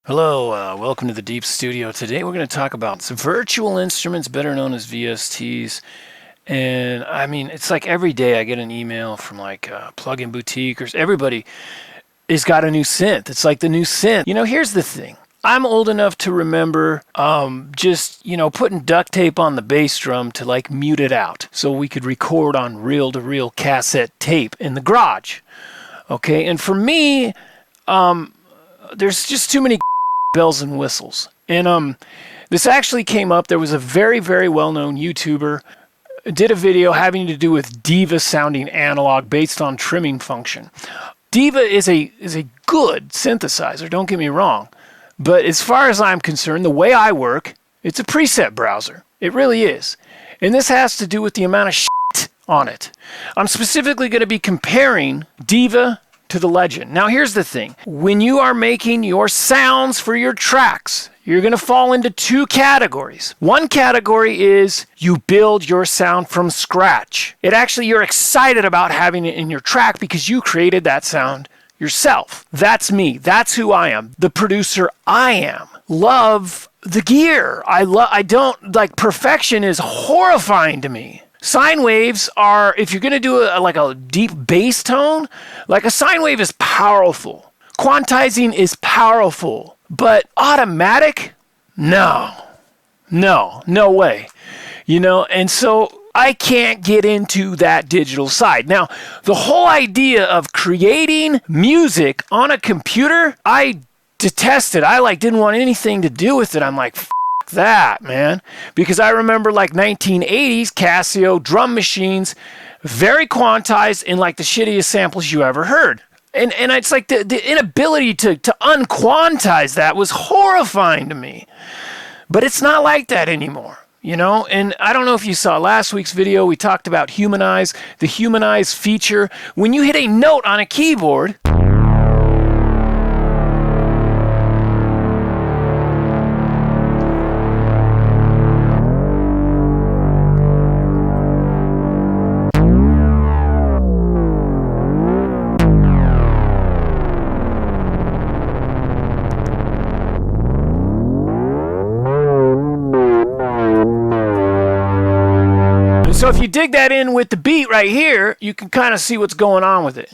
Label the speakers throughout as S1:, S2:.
S1: Hello, welcome to the Deep Studio. Today we're going to talk about some virtual instruments, better known as VSTs. And I mean, it's like every day I get an email from like Plug-in Boutique or everybody has got a new synth. It's like the new synth. You know, here's the thing. I'm old enough to remember just, putting duct tape on the bass drum to like mute it out so we could record on reel-to-reel cassette tape in the garage. Okay, and for me, there's just too many bells and whistles. And this actually came up. There was a very, very well-known YouTuber did a video having to do with diva sounding analog based on trimming function. Diva is a good synthesizer, don't get me wrong. But as far as I'm concerned, the way I work, it's a preset browser. It really is. And this has to do with the amount of shit on it. I'm specifically going to be comparing Diva to the Legend. Now here's the thing. When you are making your sounds for your tracks, you're going to fall into two categories. One category is you build your sound from scratch. You're excited about having it in your track because you created that sound yourself. That's me. That's who I am. The producer I am. Love the gear. I don't like perfection is horrifying to me. Sine waves are, if you're going to do a deep bass tone, like a sine wave is powerful. Quantizing is powerful. But automatic? No way. And so I can't get into that digital side. Now, the whole idea of creating music on a computer, I detested. I didn't want anything to do with it. I'm like, that, man. Because I remember 1980s Casio drum machines, very quantized and the shittiest samples you ever heard. And it's like the inability to unquantize that was horrifying to me. But it's not like that anymore. And I don't know if you saw last week's video, we talked about humanize, the humanize feature. When you hit a note on a keyboard, so if you dig that in with the beat right here, you can kind of see what's going on with it.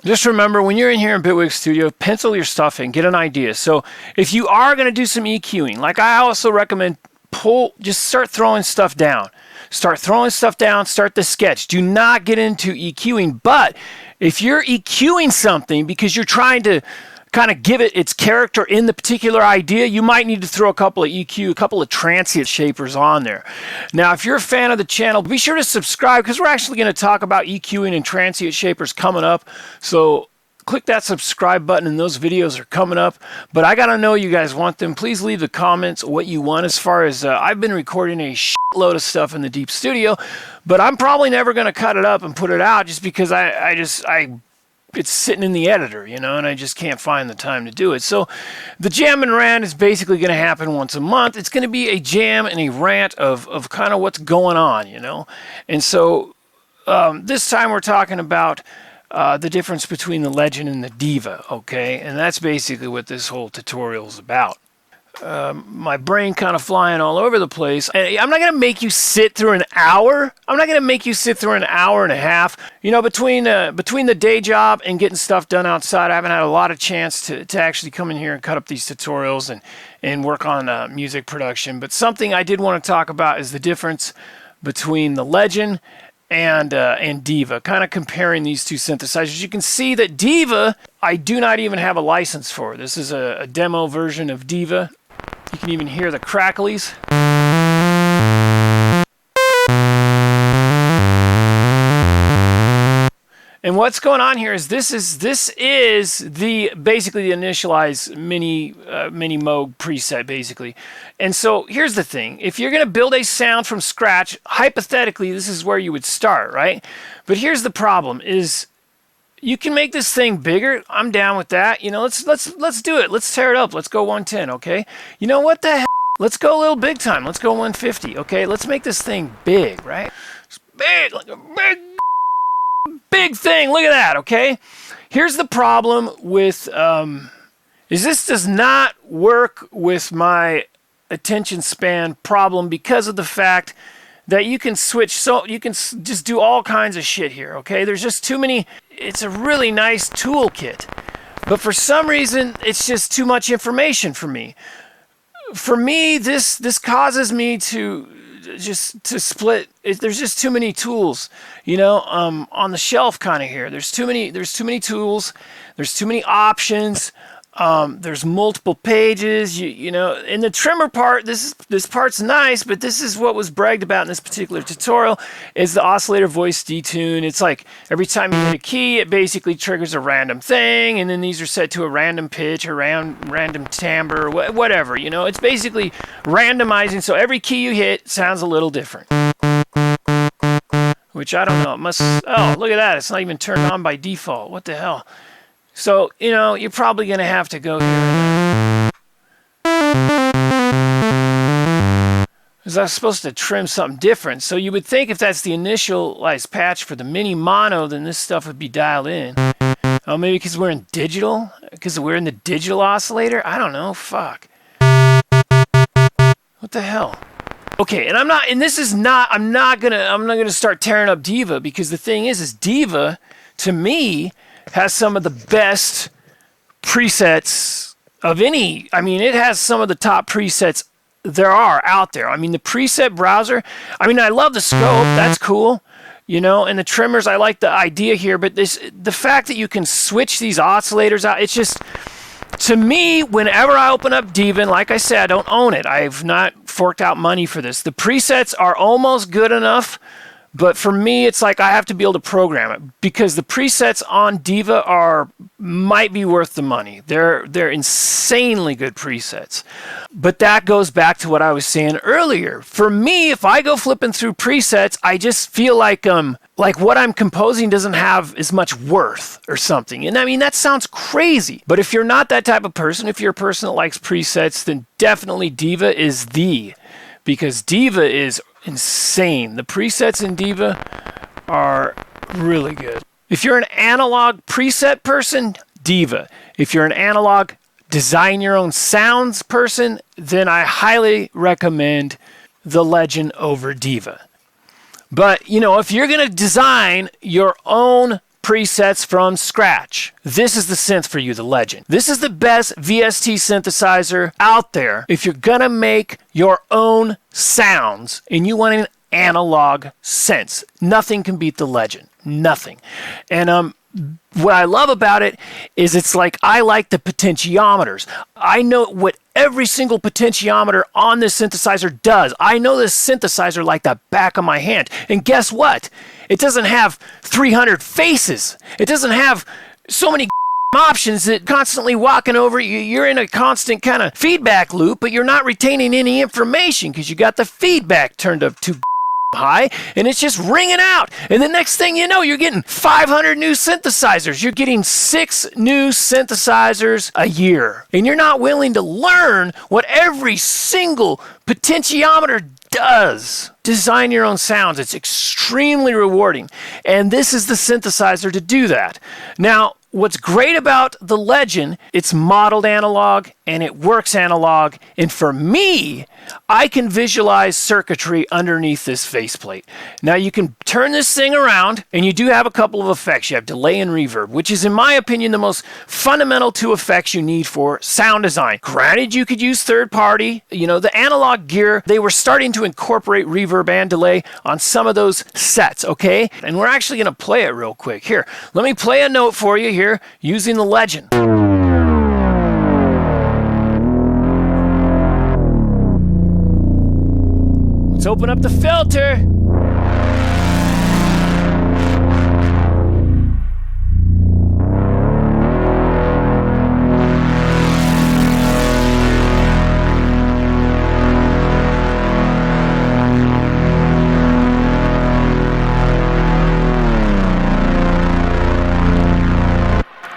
S1: Just remember, when you're in here in Bitwig Studio, pencil your stuff in, get an idea. So if you are going to do some EQing, I also recommend just start throwing stuff down. Start the sketch. Do not get into EQing. But if you're EQing something because you're trying to kind of give it its character in the particular idea, you might need to throw a couple of transient shapers on there. Now, if you're a fan of the channel, be sure to subscribe because we're actually going to talk about EQing and transient shapers coming up. So click that subscribe button and those videos are coming up. But I got to know you guys want them. Please leave the comments what you want as far as I've been recording a shitload of stuff in the Deep Studio, but I'm probably never going to cut it up and put it out just because I it's sitting in the editor, you know, and I just can't find the time to do it. So the Jam and Rant is basically going to happen once a month. It's going to be a jam and a rant of kind of what's going on, you know. And so this time we're talking about the difference between the legend and the diva, okay? And that's basically what this whole tutorial is about. My brain kind of flying all over the place. I'm not going to make you sit through an hour. I'm not going to make you sit through an hour and a half. You know, between the day job and getting stuff done outside, I haven't had a lot of chance to actually come in here and cut up these tutorials and work on music production. But something I did want to talk about is the difference between the legend and diva, kind of comparing these two synthesizers. You can see that diva, I do not even have a license for. This is a demo version of diva. You can even hear the cracklies. And what's going on here is this is the basically the initialized mini Moog preset basically. And so here's the thing: if you're going to build a sound from scratch, hypothetically this is where you would start, right? But here's the problem: is you can make this thing bigger. I'm down with that. You know, let's do it. Let's tear it up. Let's go 110, okay? You know what the hell? Let's go a little big time. Let's go 150, okay? Let's make this thing big, right? It's big, like a big thing. Look at that, okay? Here's the problem with is this does not work with my attention span problem because of the fact that you can switch, so you can just do all kinds of shit here, okay? There's just too many. It's a really nice toolkit, but for some reason it's just too much information for me. For me, this causes me to split. There's just too many tools, you know, on the shelf kind of here. There's too many tools. There's too many options. There's multiple pages, you know, in the trimmer part, this part's nice, but this is what was bragged about in this particular tutorial is the oscillator voice detune. It's like every time you hit a key, it basically triggers a random thing, and then these are set to a random pitch or random timbre, or whatever, you know. It's basically randomizing, so every key you hit sounds a little different. Which I don't know, it must, oh, look at that, it's not even turned on by default. What the hell? So, you know, you're probably going to have to go here and because I was supposed to trim something different. So you would think if that's the initialized patch for the mini mono, then this stuff would be dialed in. Oh, maybe because we're in digital? Because we're in the digital oscillator? I don't know. Fuck. What the hell? Okay, and I'm not gonna start tearing up diva, because the thing is diva, to me, has some of the best presets of any. I mean, it has some of the top presets there are out there. I mean, the preset browser, I mean, I love the scope. That's cool. You know, and the trimmers, I like the idea here. But the fact that you can switch these oscillators out, it's just, to me, whenever I open up Diva, and like I said, I don't own it. I've not forked out money for this. The presets are almost good enough. But for me, it's like I have to be able to program it, because the presets on Diva might be worth the money. They're insanely good presets. But that goes back to what I was saying earlier. For me, if I go flipping through presets, I just feel like what I'm composing doesn't have as much worth or something. And I mean, that sounds crazy. But if you're not that type of person, if you're a person that likes presets, then definitely Diva is because Diva is insane. The presets in Diva are really good. If you're an analog preset person, Diva. If you're an analog design your own sounds person, then I highly recommend the Legend over Diva. But, you know, if you're going to design your own presets from scratch, this is the synth for you, the Legend. This is the best VST synthesizer out there. If you're gonna make your own sounds and you want an analog sense, nothing can beat the Legend. Nothing. And what I love about it is it's like, I like the potentiometers. I know what every single potentiometer on this synthesizer does. I know this synthesizer like the back of my hand. And guess what? It doesn't have 300 faces. It doesn't have so many options that constantly walking over you. You're in a constant kind of feedback loop, but you're not retaining any information because you got the feedback turned up too high, and it's just ringing out. And the next thing you know, you're getting 500 new synthesizers. You're getting 6 new synthesizers a year. And you're not willing to learn what every single potentiometer does. Design your own sounds. It's extremely rewarding. And this is the synthesizer to do that. Now, what's great about the Legend, it's modeled analog and it works analog. And for me, I can visualize circuitry underneath this faceplate. Now you can turn this thing around and you do have a couple of effects. You have delay and reverb, which is in my opinion the most fundamental 2 effects you need for sound design. Granted, you could use third party. You know, the analog gear, they were starting to incorporate reverb and delay on some of those sets, okay? And we're actually going to play it real quick. Here, let me play a note for you here using the Legend. Let's open up the filter.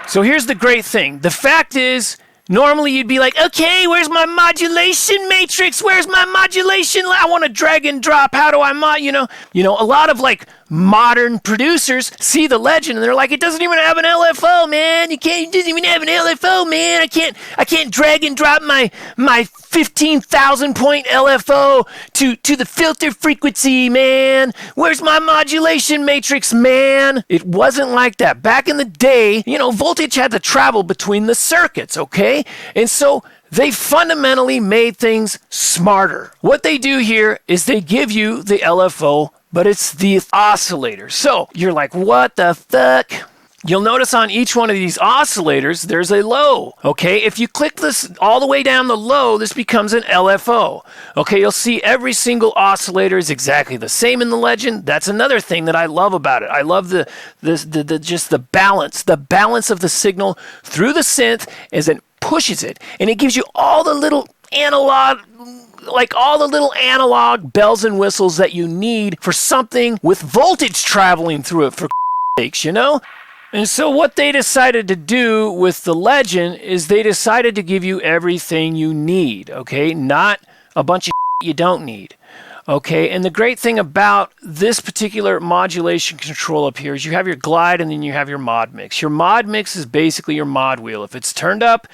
S1: So here's the great thing. The fact is, normally you'd be like, okay, where's my modulation matrix? Where's my modulation? I want to drag and drop. How do I you know, a lot of like modern producers see the Legend and they're like, it doesn't even have an LFO, man. It doesn't even have an LFO, man. I can't drag and drop my 15,000 point LFO to the filter frequency, man. Where's my modulation matrix, man? It wasn't like that. Back in the day, you know, voltage had to travel between the circuits, okay? And so they fundamentally made things smarter. What they do here is they give you the LFO, but it's the oscillator. So you're like, what the fuck? You'll notice on each one of these oscillators, there's a low, okay? If you click this all the way down the low, this becomes an LFO. Okay, you'll see every single oscillator is exactly the same in the Legend. That's another thing that I love about it. I love just the balance of the signal through the synth as it pushes it, and it gives you all the little analog bells and whistles that you need for something with voltage traveling through it, for sakes, you know? And so what they decided to do with the Legend is they decided to give you everything you need, okay? Not a bunch of you don't need, okay? And the great thing about this particular modulation control up here is you have your glide and then you have your mod mix. Your mod mix is basically your mod wheel. If it's turned up,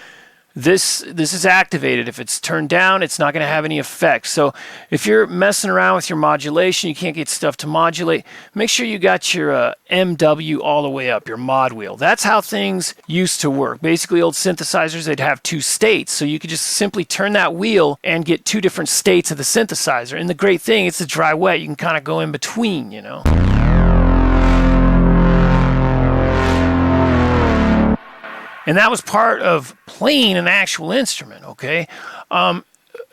S1: this is activated. If it's turned down, it's not going to have any effect. So if you're messing around with your modulation, you can't get stuff to modulate, make sure you got your MW all the way up, your mod wheel. That's how things used to work. Basically, old synthesizers, they'd have 2 states. So you could just simply turn that wheel and get 2 different states of the synthesizer. And the great thing, it's a dry wet. You can kind of go in between, you know. And that was part of playing an actual instrument, okay? Now,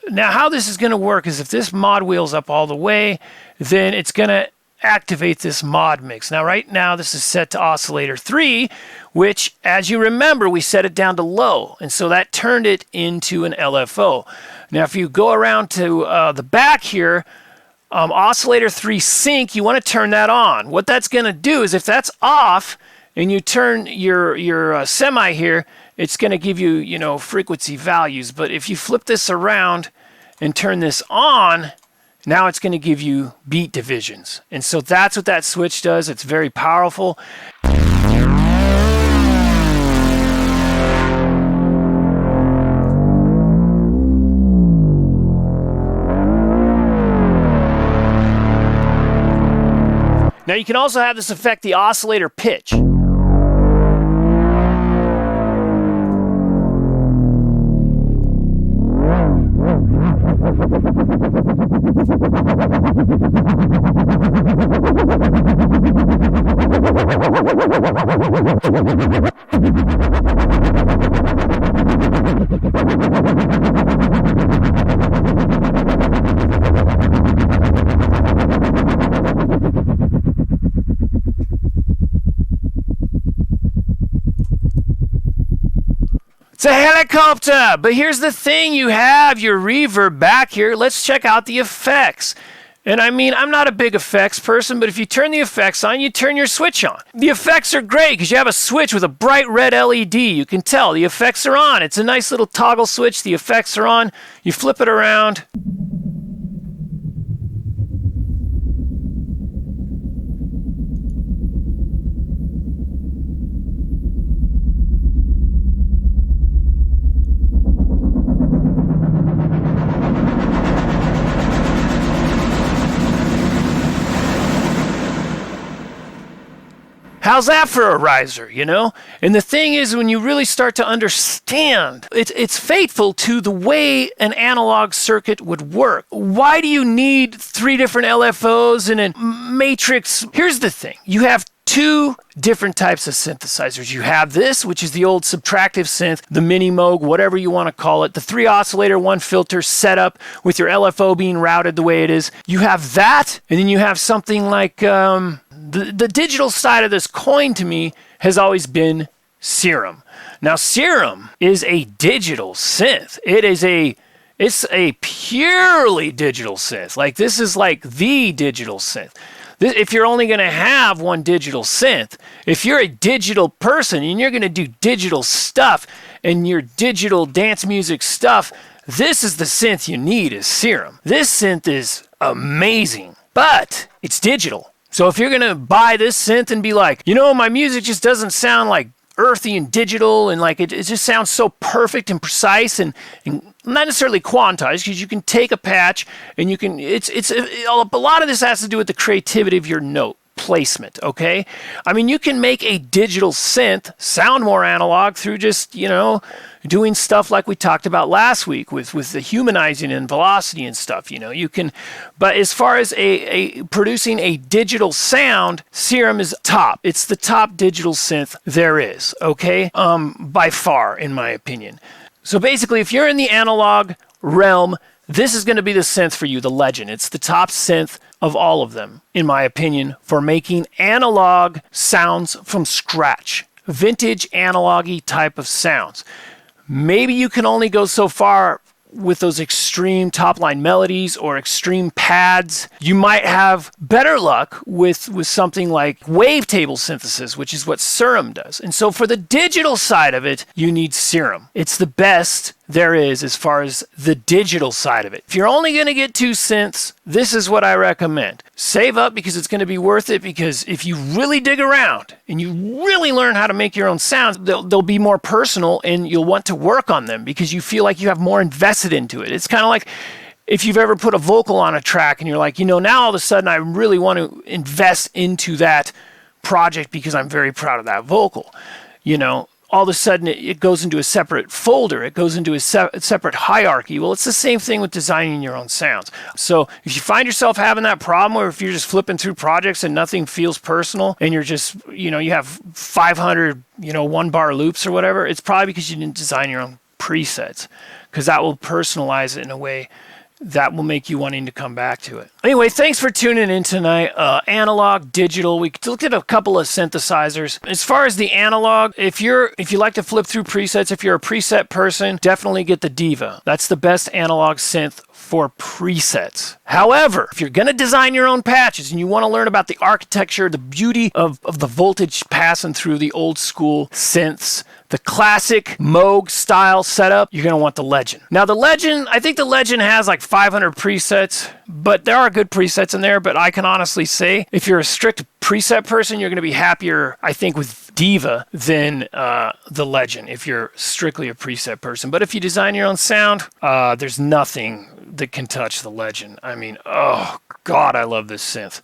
S1: how this is going to work is if this mod wheel's up all the way, then it's going to activate this mod mix. Now, right now, this is set to oscillator 3, which, as you remember, we set it down to low. And so that turned it into an LFO. Now, if you go around to the back here, oscillator 3 sync, you want to turn that on. What that's going to do is if that's off, and you turn your semi here, it's going to give you, you know, frequency values. But if you flip this around and turn this on, now it's going to give you beat divisions. And so that's what that switch does. It's very powerful. Now you can also have this affect the oscillator pitch. It's a helicopter, but here's the thing, you have your reverb back here. Let's check out the effects. And I mean, I'm not a big effects person, but if you turn the effects on, you turn your switch on. The effects are great because you have a switch with a bright red LED. You can tell the effects are on. It's a nice little toggle switch. The effects are on. You flip it around. How's that for a riser, you know? And the thing is, when you really start to understand, it's faithful to the way an analog circuit would work. Why do you need 3 different LFOs and a matrix? Here's the thing. You have 2 different types of synthesizers. You have this, which is the old subtractive synth, the mini Moog, whatever you want to call it, the 3 oscillator, 1 filter setup with your LFO being routed the way it is. You have that, and then you have something like the digital side of this coin to me has always been Serum. Now, Serum is a digital synth. It's a purely digital synth. Like, this is like the digital synth. If you're only going to have one digital synth, if you're a digital person and you're going to do digital stuff and your digital dance music stuff, this is the synth you need, is Serum. This synth is amazing, but it's digital. So if you're going to buy this synth and be like, you know, my music just doesn't sound like earthy and digital, and like it just sounds so perfect and precise and not necessarily quantized, because you can take a patch and you can, a lot of this has to do with the creativity of your note placement, okay? I mean, you can make a digital synth sound more analog through just, you know, doing stuff like we talked about last week with the humanizing and velocity and stuff, you know. You can, but as far as producing a digital sound, Serum is top. It's the top digital synth there is, okay? By far, in my opinion. So basically, if you're in the analog realm, this is going to be the synth for you, the Legend. It's the top synth of all of them, in my opinion, for making analog sounds from scratch. Vintage analog-y type of sounds. Maybe you can only go so far with those extreme top-line melodies or extreme pads. You might have better luck with something like wavetable synthesis, which is what Serum does. And so for the digital side of it, you need Serum. It's the best there is as far as the digital side of it. If you're only going to get 2 synths, this is what I recommend. Save up, because it's going to be worth it, because if you really dig around and you really learn how to make your own sounds, they'll be more personal and you'll want to work on them because you feel like you have more invested into it. It's kind of like if you've ever put a vocal on a track and you're like, you know, now all of a sudden I really want to invest into that project because I'm very proud of that vocal. You know, all of a sudden it goes into a separate folder. It goes into a separate hierarchy. Well, it's the same thing with designing your own sounds. So if you find yourself having that problem, or if you're just flipping through projects and nothing feels personal and you're just, you know, you have 500, you know, 1-bar loops or whatever, it's probably because you didn't design your own presets, because that will personalize it in a way that will make you wanting to come back to it. Anyway, thanks for tuning in tonight. Analog, digital. We looked at a couple of synthesizers. As far as the analog, if you like to flip through presets, if you're a preset person, definitely get the Diva. That's the best analog synth for presets. However, if you're going to design your own patches and you want to learn about the architecture, the beauty of the voltage passing through the old school synths, the classic Moog style setup, you're going to want the Legend. Now the Legend, I think the Legend has like 500 presets, but there are good presets in there. But I can honestly say, if you're a strict preset person, you're going to be happier, I think, with Diva than the Legend, if you're strictly a preset person. But if you design your own sound, there's nothing that can touch the Legend. I mean, oh God, I love this synth.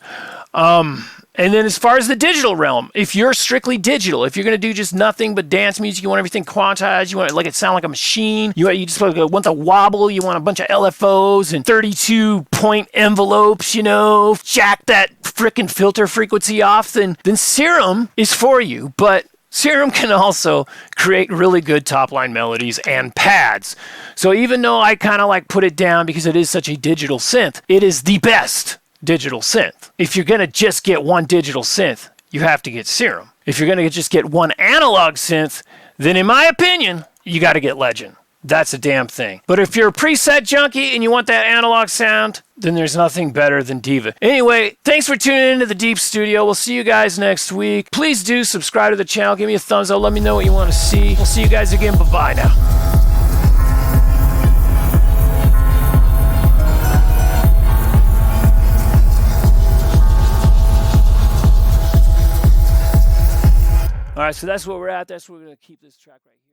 S1: And then as far as the digital realm, if you're strictly digital, if you're going to do just nothing but dance music, you want everything quantized, you want it like it sound like a machine, you just want the wobble, you want a bunch of LFOs and 32-point envelopes, you know, jack that frickin' filter frequency off, then Serum is for you. But Serum can also create really good top-line melodies and pads. So even though I kind of like put it down because it is such a digital synth, it is the best digital synth. If you're going to just get one digital synth, you have to get Serum. If you're going to just get one analog synth, then in my opinion, you got to get Legend. that's a damn thing. But if you're a preset junkie and you want that analog sound, then there's nothing better than Diva. Anyway, thanks for tuning into the Deep Studio. We'll see you guys next week. Please do subscribe to the channel. Give me a thumbs up. Let me know what you want to see. We'll see you guys again. Bye-bye now. All right, so that's where we're at. That's where we're going to keep this track right here.